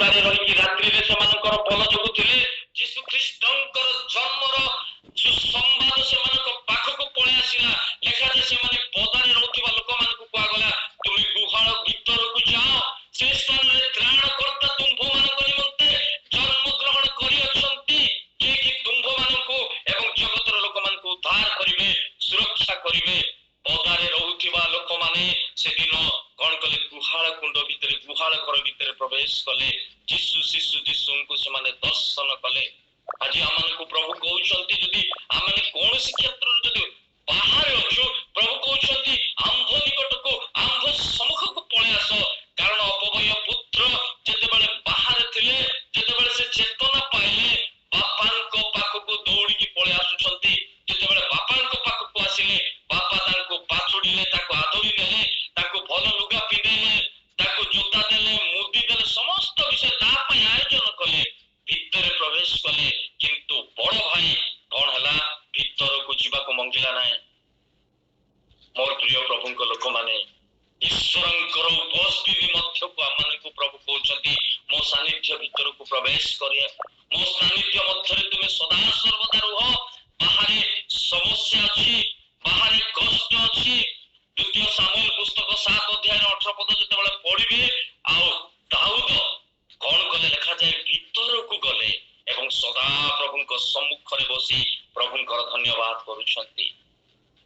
ବାହାରେ ରହିକି ରାତ୍ରିରେ ସେମାନଙ୍କର ଭଲ ଜଗୁଥିଲେ। ଯୀଶୁ ଖ୍ରୀଷ୍ଟଙ୍କର ଜନ୍ମର ସୁସମ୍ବାଦ ସେମାନଙ୍କ ପାଖକୁ ପଳେଇ ଆସିଲା। ଲେଖାଯାଏ ସେମାନେ ପଦାରେ ରହୁଥିବା ଲୋକମାନଙ୍କୁ କୁହାଗଲା ତୁମେ ଗୁହାଳ ଭିତରକୁ ଯାଅ, ସେ ସ୍ଥାନରେ ତ୍ରାଣକର୍ତ୍ତା ତୁମ୍ଭମାନଙ୍କ ନିମନ୍ତେ ଜନ୍ମଗ୍ରହଣ କରିଅଛନ୍ତି, ଯିଏକି ତୁମ୍ଭମାନଙ୍କୁ ଏବଂ ଜଗତର ଲୋକମାନଙ୍କୁ ଉଦ୍ଧାର କରିବେ, ସୁରକ୍ଷା କରିବେ। ପଦାରେ ରହୁଥିବା ଲୋକମାନେ ସେଦିନ କଣ କଲେ? ଗୁହାଳ କୁଣ୍ଡ ଭିତରେ, ଗୁହାଳ ଘର ଭିତରେ ପ୍ରବେଶ କଲେ। ଯୀଶୁଙ୍କୁ ସେମାନେ ଦର୍ଶନ କଲେ। ଆଜି ଆମମାନଙ୍କୁ ପ୍ରଭୁ କହୁଛନ୍ତି, ଯଦି ଆମେ କୌଣସି କ୍ଷେତ୍ରରେ ଯଦି ବାହାରେ ଅଛୁ, ପ୍ରଭୁ କହୁଛନ୍ତି ଆମ୍ଭ ନିକଟକୁ, ଆମ୍ଭ ସମ୍ମୁଖକୁ ପଳେଇ ଆସ। କାରଣ ଅପବୟ ପୁତ୍ର ଯେତେବେଳେ ବାହାରେ ଥିଲେ, ଯେତେବେଳେ ସେ ଚେତନା ପାଇଲେ, ବାପାଙ୍କ ପାଖକୁ ଦୌଡ଼ିକି ପଳେଇ ଆସୁଛନ୍ତି। ଯେତେବେଳେ ବାପାଙ୍କ ପାଖକୁ ଆସିଲେ, ବାପା ତାଙ୍କୁ ପାଛୁଡ଼ିଲେ, ତାକୁ ଆଦରି ନେଲେ, ତାକୁ ଭଲ ଲୁଗା ପିନ୍ଧେଇଲେ, ତାକୁ ଜୋତା ଦେଲେ, ମୁଦି ଦେଲେ, ସମସ୍ତ ବିଷୟ ତା ପାଇଁ ଆୟୋଜନ କଲେ, ଭିତରେ ପ୍ରବେଶ କଲେ। କିନ୍ତୁ ବଡ ଭାଇ କଣ ହେଲା? ଭିତରକୁ ଯିବାକୁ ମଙ୍ଗିଲା ନାହିଁ। ମୋର ପ୍ରିୟ ପ୍ରଭୁଙ୍କ ଲୋକମାନେ, ଈଶ୍ୱରଙ୍କର ଉପସ୍ଥିତି ମଧ୍ୟକୁ ଆମମାନଙ୍କୁ ପ୍ରଭୁ କହୁଛନ୍ତି ମୋ ସାନ୍ନିଧ୍ୟ ଭିତରକୁ ପ୍ରବେଶ କରିବା, ମୋ ସାନ୍ନିଧ୍ୟ ମଧ୍ୟରେ ତୁମେ ସଦା ସର୍ବଦା ରୁହ। ବାହାରେ ସମସ୍ୟା ଅଛି, ବାହାରେ କଷ୍ଟ ଅଛି। ଦ୍ୱିତୀୟ ସାମୁଏଲ ପୁସ୍ତକ 7 ଅଧ୍ୟାୟର 18 ପଦ ଯେତେବେଳେ ପଢିବେ, ଆଉ ଦାଉଦ କଣ କଲେ? ଲେଖାଯାଏ ଭିତରକୁ ଗଲେ ଏବଂ ସଦା ପ୍ରଭୁଙ୍କ ସମ୍ମୁଖରେ ବସି ପ୍ରଭୁଙ୍କର ଧନ୍ୟବାଦ କରୁଛନ୍ତି।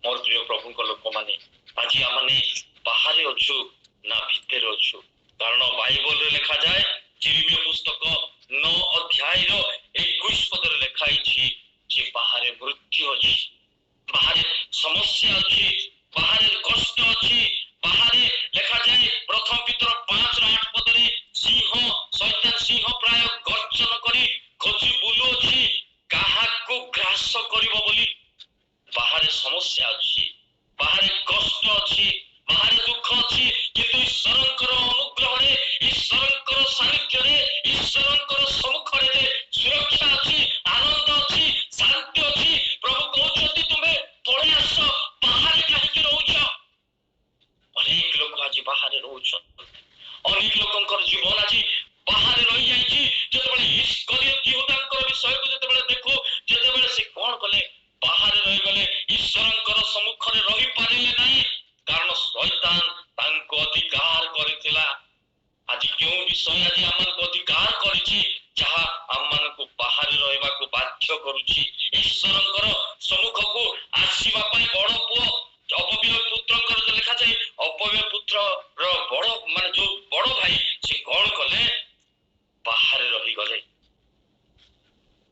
ମୋର ପ୍ରିୟ ପ୍ରଭୁଙ୍କ ଲୋକମାନେ, ଆଜି ଆମେ ବାହାରେ ଅଛୁ ନା ଭିତରେ ଅଛୁ? କାରଣ ବାଇବଲରେ ଲେଖାଯାଏ, ଯିରିମିୟ ପୁସ୍ତକ 9 ଅଧ୍ୟାୟର 21 ପଦରେ ଲେଖା ହେଇଛି ଯେ ବାହାରେ ମୃତ୍ୟୁ ଅଛି, ବାହାରେ ସମସ୍ୟା ଅଛି, ବାହାରେ କଷ୍ଟ ଅଛି। ବାହାରେ ଲେଖାଯାଏ ପ୍ରଥମ ପିତର 5:8 ପଦରେ ଶୈତାନ ସିଂହ ପ୍ରାୟ ଗର୍ଜନ କରି ଖୋଜି ବୁଲୁଅଛି କାହାକୁ ଗ୍ରାସ କରିବ ବୋଲି। ବାହାରେ ସମସ୍ୟା ଅଛି, ବାହାରେ କଷ୍ଟ ଅଛି, ବାହାରେ ଦୁଃଖ ଅଛି, କିନ୍ତୁ ଈଶ୍ୱରଙ୍କର ଅନୁଗ୍ରହରେ, ଈଶ୍ୱରଙ୍କର ସାନ୍ନିଧ୍ୟରେ, ଈଶ୍ୱରଙ୍କର ସମ୍ମୁଖରେ ସୁରକ୍ଷା ଅଛି, ଆନନ୍ଦ ଅଛି, ଶାନ୍ତି ଅଛି। ପ୍ରଭୁ କହୁଛନ୍ତି ତୁମେ ପଳେଇ ଆସ, ବାହାରେ କାହିଁକି ରହୁଛ? ଅନେକ ଲୋକ ଆଜି ବାହାରେ ରହୁଛନ୍ତି, ଅନେକ ଲୋକଙ୍କର ଜୀବନ ଆଜି ବାହାରେ ରହିଯାଇଛି। ଯେତେବେଳେ ଇସ୍କରିୟତ ୟହୁଦାଙ୍କର ବିଷୟକୁ ଯେତେବେଳେ ଦେଖୁ, ଯେତେବେଳେ ସେ କଣ କଲେ? ବାହାରେ ରହିଗଲେ, ଈଶ୍ୱରଙ୍କର ସମ୍ମୁଖରେ ରହିପାରିଲେ ନାହିଁ, କାରଣ ଶୈତାନ ତାଙ୍କୁ ଅଧିକାର କରିଥିଲା। ଆଜି କେଉଁ ବିଷୟ ଆଜି ଆମମାନଙ୍କୁ ଅଧିକାର କରିଛି, ଯାହା ଆମମାନଙ୍କୁ ବାହାରେ ରହିବାକୁ ବାଧ୍ୟ କରୁଛି? ଈଶ୍ୱରଙ୍କର ସମ୍ମୁଖକୁ ଆସିବା ପାଇଁ ବଡ ପୁଅ ଅପବ୍ୟୟ ପୁତ୍ରଙ୍କର ଯୋଉ ଲେଖାଯାଏ, ଅପବ୍ୟୟ ପୁତ୍ରର ବଡ ମାନେ ଯୋଉ ବଡ ଭାଇ, ସେ କଣ କଲେ? ବାହାରେ ରହିଗଲେ।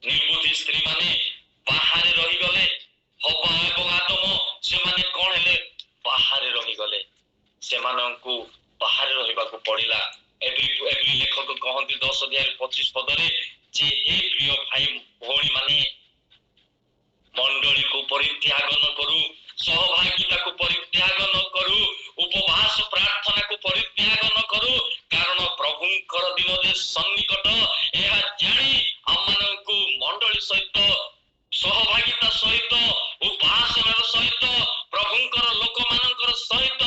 ନିର୍ବୁଦ୍ଧି ସ୍ତ୍ରୀ ମାନେ ବାହାରେ ରହିଗଲେ। ହବା ଏବଂ ଆଦମ ସେମାନେ କଣ ହେଲେ? ବାହାରେ ରହିଗଲେ। ସେମାନଙ୍କୁ ବାହାରେ ରହିବାକୁ ପଡିଲା। ଏଭଳି ଲେଖକ କହନ୍ତି 10 ଅଧ୍ୟାୟ 25 ପଦରେ ଯେ ହେ ପ୍ରିୟ ଭାଇ ଭଉଣୀ ମାନେ, ମଣ୍ଡଳୀକୁ ପରିତ୍ୟାଗ ନ କରୁ, ସହଭାଗିତାକୁ ପରିତ୍ୟାଗ ନ କରୁ, ଉପବାସ ପ୍ରାର୍ଥନାକୁ ପରିତ୍ୟାଗ ନ କରୁ, କାରଣ ପ୍ରଭୁଙ୍କର ଦିନ ଯେ ସନ୍ନିକଟ, ଏହା ଜାଣି ଆମମାନଙ୍କୁ ମଣ୍ଡଳୀ ସହିତ, ସହଭାଗିତା ସହିତ, ଉପାସନାର ସହିତ, ପ୍ରଭୁଙ୍କର ଲୋକମାନଙ୍କର ସହିତ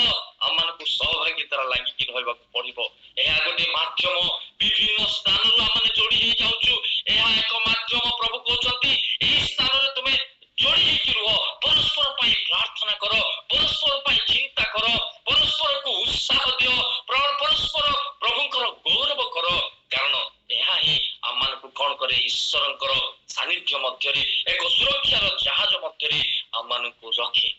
ଆମମାନଙ୍କୁ ସହଭାଗିତାର ଲାଗିକି ରହିବାକୁ ପଡିବ। ଏହା ଗୋଟେ ମାଧ୍ୟମ। ବିଭିନ୍ନ ସ୍ଥାନରୁ ଆମେ ଯୋଡି ହେଇଯାଉଛୁ, ଏହା ଏକ ମାଧ୍ୟମ। ପ୍ରଭୁ କହୁଛନ୍ତି ଏହି ସ୍ଥାନରେ ତୁମେ ଯୋଡି ହେଇକି ରୁହ, ପରସ୍ପର ପାଇଁ ପ୍ରାର୍ଥନା କର, ପରସ୍ପର ପାଇଁ ଚିନ୍ତା କର, ପରସ୍ପରକୁ ଉତ୍ସାହ ଦିଅ, ପରସ୍ପର ପ୍ରଭୁଙ୍କର ଗୌରବ କର। କାରଣ ଏହା ହିଁ ଆମମାନଙ୍କୁ କଣ କରେ? ଈଶ୍ୱରଙ୍କର ସାନ୍ନିଧ୍ୟ ମଧ୍ୟରେ, ଏକ ସୁରକ୍ଷାର ଜାହାଜ ମଧ୍ୟରେ ଆମମାନଙ୍କୁ ରଖେ।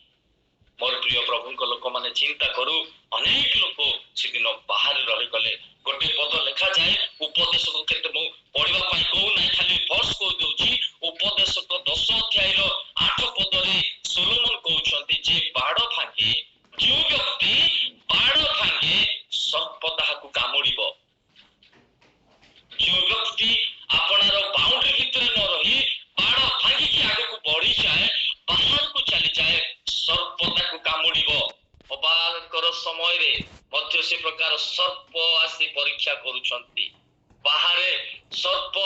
ମୋର ପ୍ରିୟ ପ୍ରଭୁଙ୍କ ଲୋକମାନେ, ଚିନ୍ତା କରୁ, ଅନେକ ଲୋକ ସେଦିନ ବାହାରେ ରହିଗଲେ। ଗୋଟେ ପଦ ଲେଖାଯାଏ, ଉପଦେଶକ କେତେ ମୁଁ ପଢିବା ପାଇଁ କହୁନାହିଁ, ଖାଲି ଭର୍ସ କହିଦଉଛି। ଉପଦେଶକ 10 ଅଧ୍ୟାୟର 8 ପଦରେ ସୋଲୋମନ କହୁଛନ୍ତି ଯେ ବାଡ଼ ଭାଙ୍ଗେ, ଯେଉଁ ବ୍ୟକ୍ତି ବାଡ଼ ଭାଙ୍ଗେ ସର୍ପ ତାହାକୁ କାମୁଡ଼ିବ। ଯେଉଁ ବ୍ୟକ୍ତି ଆପଣାର ବାଉଣ୍ଡ୍ରି ଭିତରେ ନ ରହି ବାଡ଼ ଭାଙ୍ଗିକି ଆଗକୁ ବଢିଯାଏ, ବାହାରକୁ ଚାଲିଯାଏ, ସର୍ପ ତାକୁ କାମୁଡ଼ିବ। ଅବାଙ୍କର ସମୟରେ ମଧ୍ୟ ସେ ପ୍ରକାର ସର୍ପ ଆସି ପରୀକ୍ଷା କରୁଛନ୍ତି। ବାହାରେ ସର୍ପ,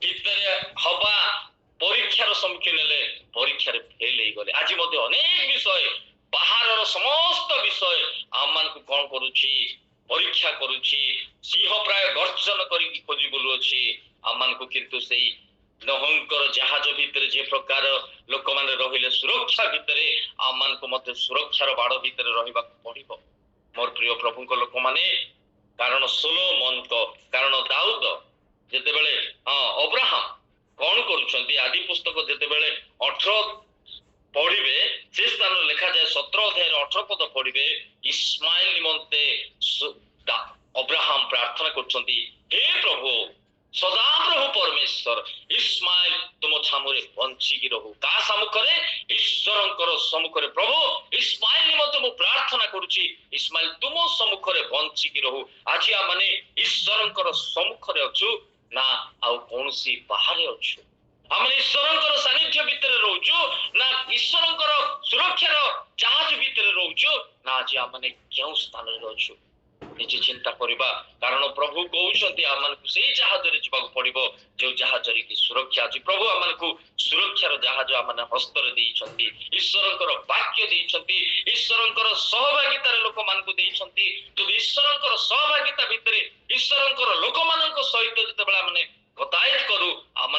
ଭିତରେ ହବା ପରୀକ୍ଷାର ସମ୍ମୁଖୀନ ହେଲେ, ପରୀକ୍ଷାରେ ଫେଲ ହେଇଗଲେ। ଆଜି ମଧ୍ୟ ଅନେକ ବିଷୟ, ବାହାରର ସମସ୍ତ ବିଷୟ ଆମମାନଙ୍କୁ କଣ କରୁଛି? ପରୀକ୍ଷା କରୁଛି, ସିଂହ ପ୍ରାୟ ଗର୍ଜନ କରିକି ଖୋଜି ବୁଲୁଅଛି ଆମମାନଙ୍କୁ। କିନ୍ତୁ ସେଇ ନୋହଙ୍କର ଜାହାଜ ଭିତରେ ଯେ ପ୍ରକାର ଲୋକମାନେ ରହିଲେ ସୁରକ୍ଷା ଭିତରେ, ଆମମାନଙ୍କୁ ମଧ୍ୟ ସୁରକ୍ଷାର ବାଡ଼ ଭିତରେ ରହିବାକୁ ପଡିବ ମୋର ପ୍ରିୟ ପ୍ରଭୁଙ୍କ ଲୋକମାନେ। କାରଣ ସୋଲୋମନଙ୍କ, କାରଣ ଦାଉଦ ଯେତେବେଳେ ଅବ୍ରାହମ କଣ କରୁଛନ୍ତି, ଆଦି ପୁସ୍ତକ ଯେତେବେଳେ 18 ପଢିବେ, ସେ ସ୍ଥାନରେ ଲେଖାଯାଏ 17 ଅଧ୍ୟାୟରେ 18 ପଦ ପଢିବେ, ଇସ୍ମାଇଲ ନିମନ୍ତେ ଅବ୍ରାହମ ପ୍ରାର୍ଥନା କରୁଛନ୍ତି, ହେ ପ୍ରଭୁ ସଦାପ୍ରଭୁ ପରମେଶ୍ୱର, ଇସ୍ମାଇଲ ତୁମ ଛାମୁରେ ବଞ୍ଚିକି ରହୁ। କାହା ସମ୍ମୁଖରେ? ଈଶ୍ୱରଙ୍କର ସମ୍ମୁଖରେ। ପ୍ରଭୁ ଇସ୍ମାଇଲ ନିମନ୍ତେ ମୁଁ ପ୍ରାର୍ଥନା କରୁଛି, ଇସ୍ମାଇଲ ତୁମ ସମ୍ମୁଖରେ ବଞ୍ଚିକି ରହୁ। ଆଜି ଆମେ ଈଶ୍ୱରଙ୍କର ସମ୍ମୁଖରେ ଅଛୁ ନା ଆଉ କୌଣସି ବାହାରେ ଅଛୁ? ଆମେ ଈଶ୍ୱରଙ୍କର ସାନ୍ନିଧ୍ୟ ଭିତରେ ରହୁଛୁ ନା ଈଶ୍ୱରଙ୍କର ସୁରକ୍ଷାର ଜାହାଜ ଭିତରେ ରହୁଛୁ, ନା ଆଜି ଆମେ କେଉଁ ସ୍ଥାନରେ ଅଛୁ? ନିଜେ ଚିନ୍ତା କରିବା। କାରଣ ପ୍ରଭୁ କହୁଛନ୍ତି ଆମମାନଙ୍କୁ ସେଇ ଜାହାଜରେ ଯିବାକୁ ପଡିବ ଯୋଉ ଜାହାଜରେ କି ସୁରକ୍ଷା ଅଛି। ପ୍ରଭୁ ଆମମାନଙ୍କୁ ସୁରକ୍ଷାର ଜାହାଜ ଆମ ହସ୍ତରେ ଦେଇଛନ୍ତି, ଈଶ୍ୱରଙ୍କର ବାକ୍ୟ ଦେଇଛନ୍ତି, ଈଶ୍ୱରଙ୍କର ସହଭାଗିତାରେ ଲୋକମାନଙ୍କୁ ଦେଇଛନ୍ତି। ଯଦି ଈଶ୍ୱରଙ୍କର ସହଭାଗିତା ଭିତରେ ଈଶ୍ୱରଙ୍କର ଲୋକମାନଙ୍କ ସହିତ ଯେତେବେଳେ ଆମେ ଗତାୟତ କରୁ, ଆମ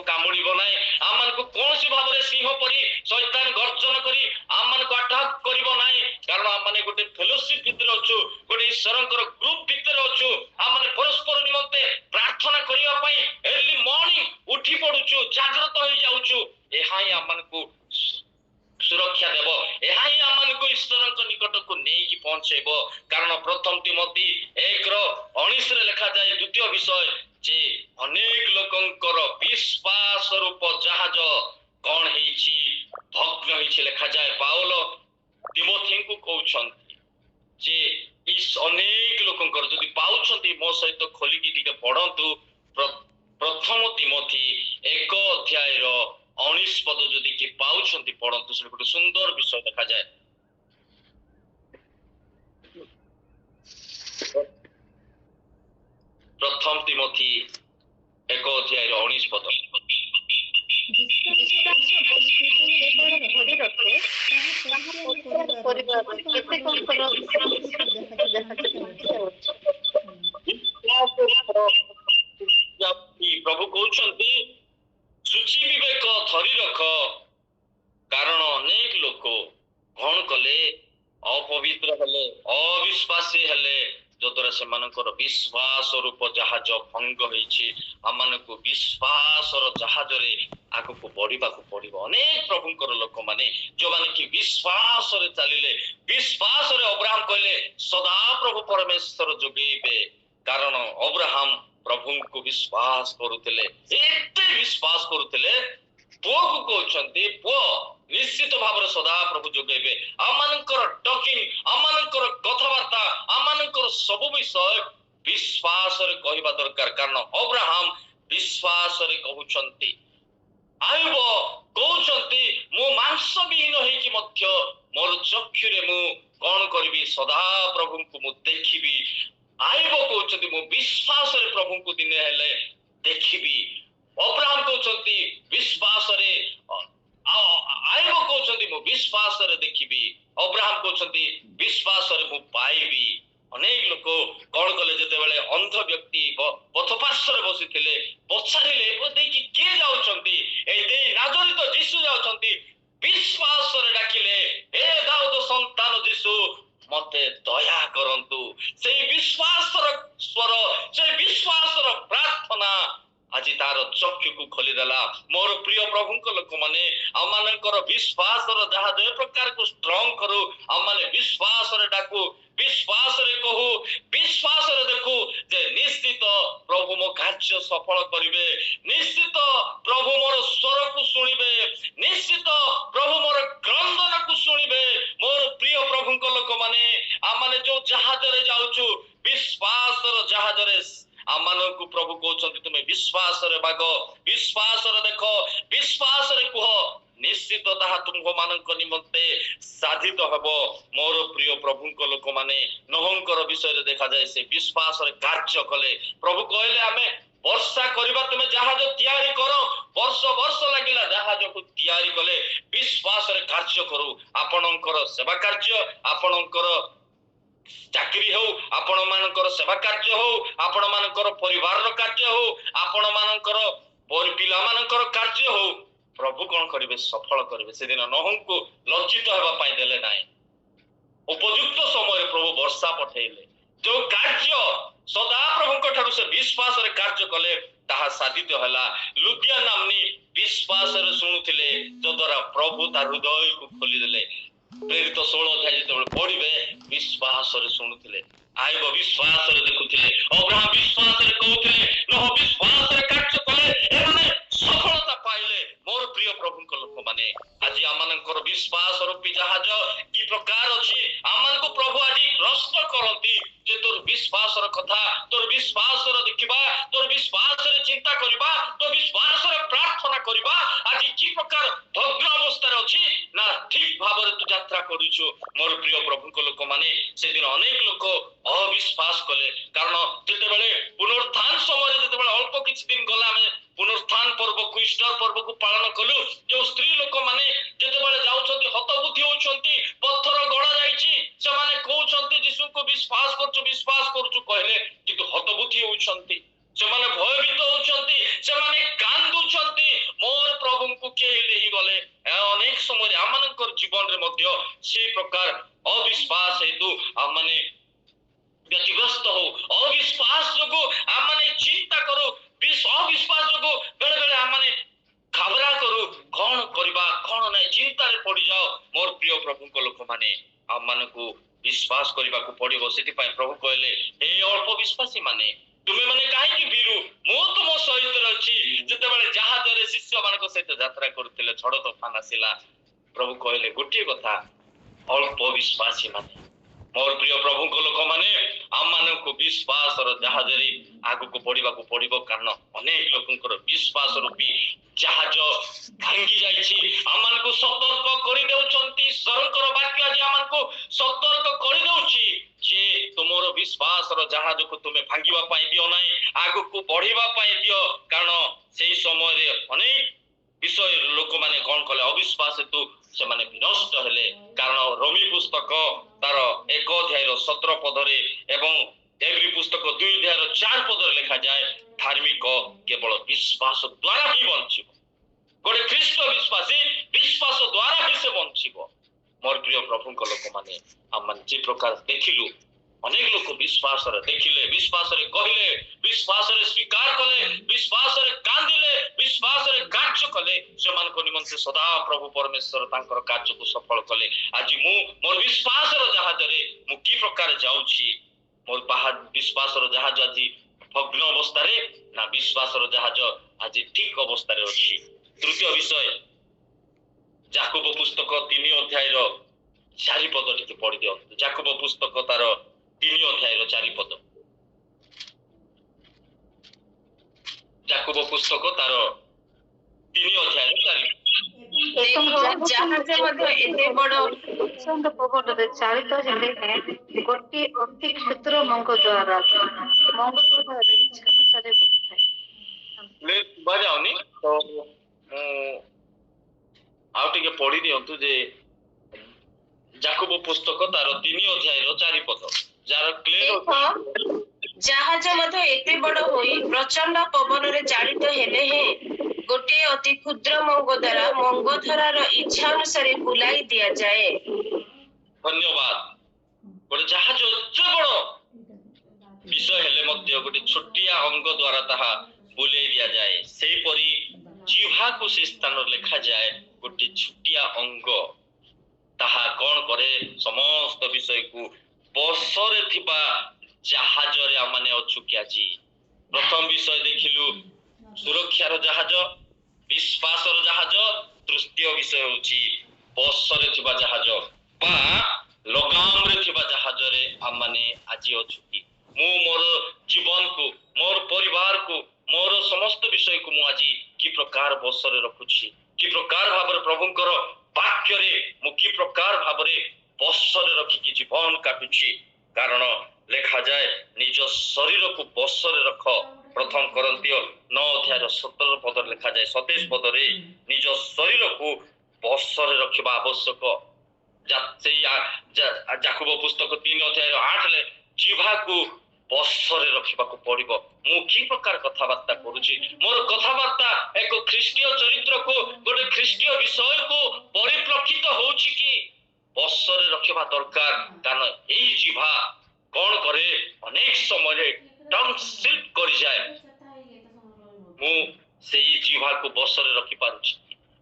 କାମୁଡିବ ନାହିଁ, ଆମମାନଙ୍କୁ କୌଣସି ଭାବରେ ସିଂହ ପରି ଶୈତାନ ଗର୍ଜନ କରି ଆମମାନଙ୍କୁ ଆଟାକ କରିବ ନାହିଁ। କାରଣ ଆମେ ଗୋଟେ ଫେଲୋସିପ ଭିତରେ ଅଛୁ, ଗୋଟେ ଈଶ୍ୱରଙ୍କର ଗ୍ରୁପ ଭିତରେ ଅଛୁ। ଆମେ ପରସ୍ପର ନିମନ୍ତେ ପ୍ରାର୍ଥନା କରିବା ପାଇଁ ଏର୍ଲି ମର୍ଣ୍ଣିଂ ଉଠି ପଡୁଛୁ, ଜାଗ୍ରତ ହେଇଯାଉଛୁ। ଏହା ହିଁ ଆମମାନଙ୍କୁ ସୁରକ୍ଷା ଦେବ, ଏହା ହିଁ ଆମମାନଙ୍କୁ ଈଶ୍ୱରଙ୍କ ନିକଟକୁ ନେଇକି ପହଞ୍ଚେଇବ। କାରଣ ପ୍ରଥମ ତିମୋଥୀ 1:19 ଲେଖାଯାଏ, ଦ୍ୱିତୀୟ ବିଷୟ, ଯେ ଅନେକ ଲୋକଙ୍କର ବିଶ୍ୱାସ ରୂପ ଜାହାଜ କଣ ହେଇଛି? ଭଗ୍ନ ହେଇଛି। ଲେଖାଯାଏ ପାଉଲ ତିମୋଥୀଙ୍କୁ କହୁଛନ୍ତି ଯେ ଅନେକ ଲୋକଙ୍କର, ଯଦି ପାଉଛନ୍ତି ମୋ ସହିତ ଖୋଲିକି ଟିକେ ପଢନ୍ତୁ, ପ୍ରଥମ ତିମୋଥୀ 1:19 ପଦ ଯଦି କି ପାଉଛନ୍ତି ପଢନ୍ତୁ। ସେଠି ଗୋଟେ ସୁନ୍ଦର ବିଷୟ ଦେଖାଯାଏ। ପ୍ରଥମ ତିମୋଥୀ 1:19 ପଦ। ପ୍ରଭୁ କହୁଛନ୍ତି ସୂଚି ବିବେକ ଧରି ରଖ, କାରଣ ଅନେକ ଲୋକ କଣ କଲେ? ଅପବିତ୍ର ହେଲେ, ଅବିଶ୍ୱାସୀ ହେଲେ, ଯଦ୍ୱାରା ସେମାନଙ୍କର ବିଶ୍ୱାସ ରୂପ ଜାହାଜ ଭଙ୍ଗ ହେଇଛି। ଆମମାନଙ୍କୁ ବିଶ୍ୱାସର ଜାହାଜରେ ଆଗକୁ ବଢିବାକୁ ପଡିବ। ଅନେକ ପ୍ରଭୁଙ୍କର ଲୋକମାନେ ଯୋଉମାନେ କି ବିଶ୍ୱାସରେ ଚାଲିଲେ, ବିଶ୍ୱାସରେ ଅବ୍ରାହମ କହିଲେ ସଦାପ୍ରଭୁ ପରମେଶ୍ୱର ଯୋଗେଇବେ। କାରଣ ଅବ୍ରାହମ ପ୍ରଭୁଙ୍କୁ ବିଶ୍ୱାସ କରୁଥିଲେ, ଏତେ ବିଶ୍ୱାସ କରୁଥିଲେ, ପୁଅକୁ କହୁଛନ୍ତି ପୁଅ ନିଶ୍ଚିତ ଭାବରେ ସଦାପ୍ରଭୁ ଯୋଗେଇବେ। ଆମମାନଙ୍କର ଟକିଂ, ଆମମାନଙ୍କର କଥାବାର୍ତ୍ତା, ଆମମାନଙ୍କର ସବୁ ବିଷୟ ବିଶ୍ୱାସରେ କହିବା ଦରକାର। କାରଣ ଅବ୍ରାହମ ବିଶ୍ୱାସରେ କହୁଛନ୍ତି। ଆୟୁବ କହୁଛନ୍ତି ମୁଁ ମାଂସ ବିହୀନ ହେଇକି ମଧ୍ୟ ମୋର ଚକ୍ଷୁରେ ମୁଁ କଣ କରିବି? ସଦାପ୍ରଭୁଙ୍କୁ ମୁଁ ଦେଖିବି। ଆୟୁବ କହୁଛନ୍ତି ମୁଁ ବିଶ୍ୱାସରେ ପ୍ରଭୁଙ୍କୁ ଦିନେ ହେଲେ ଦେଖିବି। ଅବ୍ରାହମ କହୁଛନ୍ତି ବିଶ୍ୱାସରେ, ଆୟୁବ କହୁଛନ୍ତି ମୁଁ ବିଶ୍ୱାସରେ ଦେଖିବି, ଅବ୍ରାହମ କହୁଛନ୍ତି ବିଶ୍ୱାସରେ ମୁଁ ପାଇବି। ଅନେକ ଲୋକ କଣ କଲେ? ଯେତେବେଳେ ଅନ୍ଧ ବ୍ୟକ୍ତି ପଥପାର୍ଶ୍ୱରେ ବସିଥିଲେ, ପଚାରିଲେ ଦେଇକି କିଏ ଯାଉଛନ୍ତି? ଏଇ ଦେଇ ନାଜରିତ ଯୀଶୁ ଯାଉଛନ୍ତି। ବିଶ୍ୱାସରେ ଡାକିଲେ, ହେ ଦାଉଦ ସନ୍ତାନ ଯୀଶୁ ମତେ ଦୟା କରନ୍ତୁ। ସେଇ ବିଶ୍ୱାସର ସ୍ୱର, ସେଇ ବିଶ୍ୱାସର ପ୍ରାର୍ଥନା ଆଜି ତାର ଚକ୍ଷୁକୁ ଖୋଲିଦେଲା। ମୋର ପ୍ରିୟ ପ୍ରଭୁଙ୍କ ଲୋକମାନେ, ଆମମାନଙ୍କର ବିଶ୍ୱାସର ଜାହାଜ ଏ ପ୍ରକାରକୁ ଷ୍ଟ୍ରଙ୍ଗ କରୁ। ଆମମାନେ ବିଶ୍ୱାସରେ ଡାକୁ, ବିଶ୍ୱାସରେ କହୁ, ବିଶ୍ୱାସରେ ଦେଖୁ ଯେ ନିଶ୍ଚିତ ପ୍ରଭୁ ମୋ କାର୍ଯ୍ୟ ସଫଳ କରିବେ, ନିଶ୍ଚିତ ପ୍ରଭୁ ମୋର ସ୍ୱରକୁ ଶୁଣିବେ, ନିଶ୍ଚିତ ପ୍ରଭୁ ମୋର କ୍ରନ୍ଦନକୁ ଶୁଣିବେ। ମୋର ପ୍ରିୟ ପ୍ରଭୁଙ୍କ ଲୋକମାନେ, ଆମମାନେ ଯୋଉ ଜାହାଜରେ ଯାଉଛୁ, ବିଶ୍ୱାସର ଜାହାଜରେ, ଆମମାନଙ୍କୁ ପ୍ରଭୁ କହୁଛନ୍ତି ତୁମେ ବିଶ୍ୱାସରେ ବାଗ, ବିଶ୍ୱାସରେ ଦେଖ, ବିଶ୍ୱାସରେ କୁହ, ନିଶ୍ଚିତ ତାହା ତୁମମାନଙ୍କ ନିମନ୍ତେ ସାଧିତ ହେବ। ମୋର ପ୍ରିୟ ପ୍ରଭୁଙ୍କ ଲୋକମାନେ, ନୋହଙ୍କର ବିଷୟରେ ଦେଖାଯାଏ ସେ ବିଶ୍ୱାସରେ କାର୍ଯ୍ୟ କଲେ। ପ୍ରଭୁ କହିଲେ ଆମେ ବର୍ଷା କରିବା, ତୁମେ ଜାହାଜ ତିଆରି କର। ବର୍ଷ ବର୍ଷ ଲାଗିଲା, ଜାହାଜକୁ ତିଆରି କଲେ। ବିଶ୍ୱାସରେ କାର୍ଯ୍ୟ କରୁ। ଆପଣଙ୍କର ସେବା କାର୍ଯ୍ୟ, ଆପଣଙ୍କର ଚାକିରି ହଉ, ଆପଣ ମାନଙ୍କର ସେବା କାର୍ଯ୍ୟ ହଉ, ଆପଣ ମାନଙ୍କର ପରିବାରର କାର୍ଯ୍ୟ ହଉ, ଆପଣ ମାନଙ୍କର ପିଲାମାନଙ୍କର କାର୍ଯ୍ୟ ହଉ, ପ୍ରଭୁ କଣ କରିବେ? ସଫଳ କରିବେ। ସେଦିନ ନୋହଙ୍କୁ ଲଜ୍ଜିତ ହେବା ପାଇଁ ଦେଲେ ନାହିଁ। ଉପଯୁକ୍ତ ସମୟରେ ପ୍ରଭୁ ବର୍ଷା ପଠେଇଲେ। ଯୋଉ କାର୍ଯ୍ୟ ସଦା ପ୍ରଭୁଙ୍କ ଠାରୁ ସେ ବିଶ୍ୱାସରେ କାର୍ଯ୍ୟ କଲେ ତାହା ସାଧିତ ହେଲା। ଲୁଦିଆ ନାମ୍ନୀ ବିଶ୍ୱାସରେ ଶୁଣୁଥିଲେ, ଯଦ୍ୱାରା ପ୍ରଭୁ ତା ହୃଦୟକୁ ଖୋଲିଦେଲେ। ପ୍ରେରିତ 16 ଅଧ୍ୟାୟ ଯେତେବେଳେ ପଢିବେ, ବିଶ୍ୱାସରେ ଶୁଣୁଥିଲେ, ଆଇବ ବିଶ୍ୱାସରେ ଦେଖୁଥିଲେ, ଅବ୍ରାହମ ବିଶ୍ୱାସରେ କହୁଥିଲେ, ନୋହ ବିଶ୍ୱାସରେ କାର୍ଯ୍ୟ କଲେ, ଏମାନେ ସଫଳତା ପାଇଲେ। ମୋର ପ୍ରିୟ ପ୍ରଭୁଙ୍କ ଲୋକମାନେ, ଆଜି ଆମମାନଙ୍କର ବିଶ୍ୱାସ ରୂପୀ ଜାହାଜ କି ପ୍ରକାର ଅଛି, ଆମମାନଙ୍କୁ ପ୍ରଭୁ ଆଜି ପ୍ରଶ୍ନ କରନ୍ତି ଯେ ତୋର ବିଶ୍ୱାସର କଥା, ତୋର ବିଶ୍ୱାସର ଦେଖିବା, ତୋର ବିଶ୍ୱାସରେ ଚିନ୍ତା କରିବା, ତୋର ବିଶ୍ୱାସରେ ପ୍ରାର୍ଥନା କରିବା ଆଜି କି ପ୍ରକାର ଭଗ୍ନ ଅବସ୍ଥାରେ ଅଛି ନା ଠିକ ଭାବରେ ତୁ ଯାତ୍ରା କରୁଛୁ। ମୋର ପ୍ରିୟ ପ୍ରଭୁଙ୍କ ଲୋକମାନେ, ସେଦିନ ଅନେକ ଲୋକ ଅବିଶ୍ୱାସ କଲେ। କାରଣ ଯେତେବେଳେ ପୁନରୁତ୍ଥାନ ସମୟରେ ଯେତେବେଳେ ଅଳ୍ପ କିଛି ଦିନ ଗଲା, ଆମେ ପୁନରୁତ୍ଥାନ ପର୍ବକୁ, ଇଷ୍ଟର ପର୍ବକୁ ପାଳନ କଲୁ। ଯୋଉ ସ୍ତ୍ରୀ ଲୋକମାନେ ଯେତେବେଳେ ଯାଉଛନ୍ତି ହତବୁଦ୍ଧି ହଉଛନ୍ତି, ପଥର ଗଡା ଯାଇଛି, ସେମାନେ କହୁଛନ୍ତି ଯୀଶୁଙ୍କୁ ବିଶ୍ୱାସ କରୁଛୁ କହିଲେ, କିନ୍ତୁ ହତବୁଦ୍ଧି ହଉଛନ୍ତି, ସେମାନେ ଭୟଭୀତ ହଉଛନ୍ତି, ସେମାନେ କାନ୍ଦୁଛନ୍ତି, ମୋର ପ୍ରଭୁଙ୍କୁ କେହି ନେଇଗଲେ। ଅନେକ ସମୟରେ ଆମମାନଙ୍କର ଜୀବନରେ ମଧ୍ୟ ସେ ପ୍ରକାର ଅବିଶ୍ୱାସ ହେତୁ ଆମମାନେ ବ୍ୟତିଗ୍ରସ୍ତ ହଉ, ଅବିଶ୍ୱାସ ଯୋଗୁ ଆମମାନେ ଚିନ୍ତା କରୁ, ଅବିଶ୍ୱାସ ଯୋଗୁ ବେଳେ ବେଳେ ଆମମାନେ ଘାବରା କରୁ, କଣ କରିବା କଣ ନାହିଁ ଚିନ୍ତାରେ ପଡିଯାଅ। ମୋର ପ୍ରିୟ ପ୍ରଭୁଙ୍କ ଲୋକମାନେ, ଆମମାନଙ୍କୁ ବିଶ୍ୱାସ କରିବାକୁ ପଡିବ। ସେଥିପାଇଁ ପ୍ରଭୁ କହିଲେ, ଏ ଅଳ୍ପ ବିଶ୍ୱାସୀ ମାନେ, ତୁମେ ମାନେ କାହିଁକି ଭୀରୁ? ମୁଁ ତୁମ ସହିତ ଅଛି। ଯେତେବେଳେ ଜାହାଜରେ ଶିଷ୍ୟ ମାନଙ୍କ ସହିତ ଯାତ୍ରା କରୁଥିଲେ, ଝଡ ତୋଫାନ ଆସିଲା, ପ୍ରଭୁ କହିଲେ ଗୋଟିଏ କଥା, ଅଳ୍ପ ବିଶ୍ୱାସୀ ମାନେ। ମୋର ପ୍ରିୟ ପ୍ରଭୁଙ୍କ ଲୋକମାନେ, ଆମମାନଙ୍କୁ ବିଶ୍ୱାସର ଜାହାଜରେ ଆଗକୁ ବଢିବାକୁ ପଡିବ। କାରଣ ଅନେକ ଲୋକଙ୍କର ବିଶ୍ୱାସ ରୂପୀ ଜାହାଜ ଭାଙ୍ଗି ଯାଇଛି। ଆମମାନଙ୍କୁ ସତର୍କ କରିଦେଉଛନ୍ତି, ଈଶ୍ୱରଙ୍କର ବାକ୍ୟ ଆଜି ଆମମାନଙ୍କୁ ସତର୍କ କରିଦେଉଛି ଯେ ତୁମର ବିଶ୍ୱାସର ଜାହାଜକୁ ତୁମେ ଭାଙ୍ଗିବା ପାଇଁ ଦିଅ ନାହିଁ, ଆଗକୁ ବଢିବା ପାଇଁ ଦିଅ। କାରଣ ସେଇ ସମୟରେ ଅନେକ ବିଷୟରେ ଲୋକମାନେ କଣ କଲେ? ଅବିଶ୍ୱାସ ହେତୁ ସେମାନେ ବିନଷ୍ଟ ହେଲେ। କାରଣ ରୋମୀ ପୁସ୍ତକ ତାର 1 ଅଧ୍ୟାୟର 17 ପଦରେ ଏବଂ ଏବ୍ରୀ ପୁସ୍ତକ 2 ଅଧ୍ୟାୟର 4 ପଦରେ ଲେଖାଯାଏ, ଧାର୍ମିକ କେବଳ ବିଶ୍ୱାସ ଦ୍ୱାରା ହିଁ ବଞ୍ଚିବ। ଗୋଟେ ଖ୍ରୀଷ୍ଟ ବିଶ୍ୱାସୀ ବିଶ୍ୱାସ ଦ୍ୱାରା ହିଁ ସେ ବଞ୍ଚିବ। ମୋର ପ୍ରିୟ ପ୍ରଭୁଙ୍କ ଲୋକମାନେ, ଆମେ ଯେ ପ୍ରକାର ଦେଖିଲୁ, ଅନେକ ଲୋକ ବିଶ୍ୱାସରେ ଦେଖିଲେ, ବିଶ୍ୱାସରେ କହିଲେ, ବିଶ୍ୱାସରେ ସ୍ୱୀକାର କଲେ, ବିଶ୍ୱାସରେ କାନ୍ଦିଲେ, ବିଶ୍ୱାସରେ କାର୍ଯ୍ୟ କଲେ, ସେମାନଙ୍କ ନିମନ୍ତେ ସଦା ପ୍ରଭୁ ପରମେଶ୍ୱର ତାଙ୍କର କାର୍ଯ୍ୟକୁ ସଫଳ କଲେ। ଆଜି ମୁଁ ମୋର ବିଶ୍ୱାସର ଜାହାଜରେ ମୁଁ କି ପ୍ରକାର ଯାଉଛି? ମୋର ବିଶ୍ୱାସର ଜାହାଜ ଆଜି ଭଗ୍ନ ଅବସ୍ଥାରେ ନା ବିଶ୍ୱାସର ଜାହାଜ ଆଜି ଠିକ ଅବସ୍ଥାରେ ଅଛି? ତୃତୀୟ ବିଷୟ, ଯାକୋବ ପୁସ୍ତକ 3 ଅଧ୍ୟାୟର 4 ପଦ ଟିକେ ପଢି ଦିଅନ୍ତୁ। ଯାକୋବ ପୁସ୍ତକ ତାର 3 ଅଧ୍ୟାୟର 4 ପଦ। ଯାକୋବ ପୁସ୍ତକ ତାର 3 ଅଧ୍ୟାୟର 4 ପଦ। ଜାହାଜ ମଧ୍ୟ ଏତେ ବଡ ପ୍ରଚଣ୍ଡ ପବନରେ ଚାଳିତ ହେଲେ ଗୋଟିଏ ଅତି କ୍ଷୁଦ୍ର ମଙ୍ଗ ଦ୍ୱାରା ଇଚ୍ଛାନୁସାରେ ବୁଲିଥାଏ। ଶୁଭାଯାଉନି ତ ଆଉ ଟିକେ ପଢି ଦିଅନ୍ତୁ ଯେ ଯାକୋବ ପୁସ୍ତକ ତାର 3 ଅଧ୍ୟାୟର 4 ପଦ। ଯାହାର କ୍ଲିୟର ଜାହାଜ ମଧ୍ୟ ଏତେ ବଡ ହୋଇ ପ୍ରଚଣ୍ଡ ପବନରେ ଚାଳିତ ହେଲେ ହେଁ ଗୋଟିଏ ଅତି କ୍ଷୁଦ୍ର ମଙ୍ଗ ଦ୍ୱାରା ମଙ୍ଗଧରାର ଇଚ୍ଛା ଅନୁସାରେ ବୁଲାଇ ଦିଆଯାଏ। ଧନ୍ୟବାଦ। ଗୋଟେ ଜାହାଜ ଏତେ ବଡ ବିଷୟ ହେଲେ ମଧ୍ୟ ଗୋଟେ ଛୋଟିଆ ଅଙ୍ଗ ଦ୍ୱାରା ତାହା ବୁଲେଇ ଦିଆଯାଏ। ସେହିପରି ଜିହ୍ୱାକୁ ସେ ସ୍ଥାନରେ ଲେଖାଯାଏ ଗୋଟେ ଛୋଟିଆ ଅଙ୍ଗ। ତାହା କଣ କରେ? ସମସ୍ତ ବିଷୟକୁ ବର୍ଷରେ ଥିବା ଜାହାଜରେ ଆମେ ଅଛୁ କି ଆଜି? ପ୍ରଥମ ବିଷୟ ଦେଖିଲୁ ସୁରକ୍ଷାର ଜାହାଜ, ବିଶ୍ୱାସର ଜାହାଜ। ତୃତୀୟ ବିଷୟ ହେଉଛି ବର୍ଷରେ ଥିବା ଜାହାଜ ବା ଲଗାମରେ ଥିବା ଜାହାଜରେ ଆମେ ଆଜି ଅଛୁ କି? ମୁଁ ମୋର ଜୀବନକୁ, ମୋର ପରିବାରକୁ, ମୋର ସମସ୍ତ ବିଷୟକୁ ମୁଁ ଆଜି କି ପ୍ରକାର ବର୍ଷରେ ରଖୁଛି? କି ପ୍ରକାର ଭାବରେ ପ୍ରଭୁଙ୍କର ବାକ୍ୟରେ ମୁଁ କି ପ୍ରକାର ଭାବରେ ବର୍ଷରେ ରଖିକି ଜୀବନ କାଟୁଛି? କାରଣ ଲେଖାଯାଏ ନିଜ ଶରୀରକୁ ବର୍ଷରେ ରଖ। ପ୍ରଥମ କରନ୍ତୀୟ 9 ଅଧ୍ୟାୟର 17 ପଦରେ ଲେଖାଯାଏ, 27 ପଦରେ ନିଜ ଶରୀରକୁ ବର୍ଷରେ ରଖିବା ଆବଶ୍ୟକ। ଯାକୁବ ପୁସ୍ତକ 3:8 ଜିହ୍ବାକୁ ବଶରେ ରଖିବାକୁ ପଡିବ। ମୁଁ କି ପ୍ରକାର କଥାବାର୍ତ୍ତା କରୁଛି? ମୋର କଥାବାର୍ତ୍ତା ଏକ ଖ୍ରୀଷ୍ଟୀୟ ଚରିତ୍ରକୁ, ଗୋଟେ ଖ୍ରୀଷ୍ଟୀୟ ବିଷୟକୁ ପରିପ୍ରେକ୍ଷିତ ହଉଛି କି? ବଶରେ ରଖିବା ଦରକାର। କାରଣ ଏଇ ଜିହ୍ବା କଣ କରେ? ଅନେକ ସମୟରେ ଟଙ୍ଗ ସ୍ଲିପ କରିଯାଏ। ମୁଁ ସେଇ ଜିହ୍ବାକୁ ବଶରେ ରଖିପାରୁଛି।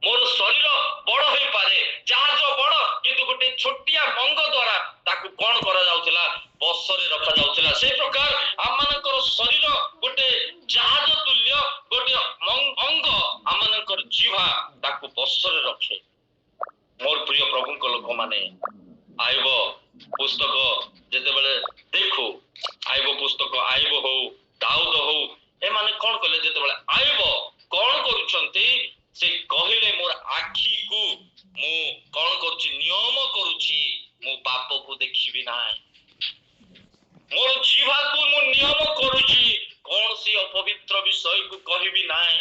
ମୋର ଶରୀର ବଡ ହେଇପାରେ, ଜାହାଜ ବଡ, କିନ୍ତୁ ଗୋଟେ ଛୋଟିଆ ମଙ୍ଗ ଦ୍ୱାରା ତାକୁ କଣ କରାଯାଉଥିଲା? ବଶରେ ରଖାଯାଉଥିଲା। ସେଇ ପ୍ରକାର ଆମମାନଙ୍କର ଶରୀର ଗୋଟେ ଜାହାଜ ତୁଲ୍ୟ, ଗୋଟେ ଅଙ୍ଗ ଆମମାନଙ୍କର ଜିହ୍ବା ତାକୁ ବଶରେ ରଖେ। ମୋର ପ୍ରିୟ ପ୍ରଭୁଙ୍କ ଲୋକମାନେ, ଆଇବ ପୁସ୍ତକ ଯେତେବେଳେ ଦେଖୁ, ଆଇବ ପୁସ୍ତକ, ଆଇବ ହଉ, ଦାଉଦ ହଉ, ଏମାନେ କଣ କଲେ? ଯେତେବେଳେ ଆଇବ କଣ କରୁଛନ୍ତି? ସେ କହିଲେ ମୋର ଆଖିକୁ ମୁଁ କଣ କରୁଛି? ନିୟମ କରୁଛି, ମୁଁ ପାପକୁ ଦେଖିବି ନାହିଁ। ମୋର ଜିହ୍ବାକୁ ମୁଁ ନିୟମ କରୁଛି, କୌଣସି ଅପବିତ୍ର ବିଷୟକୁ କହିବି ନାହିଁ।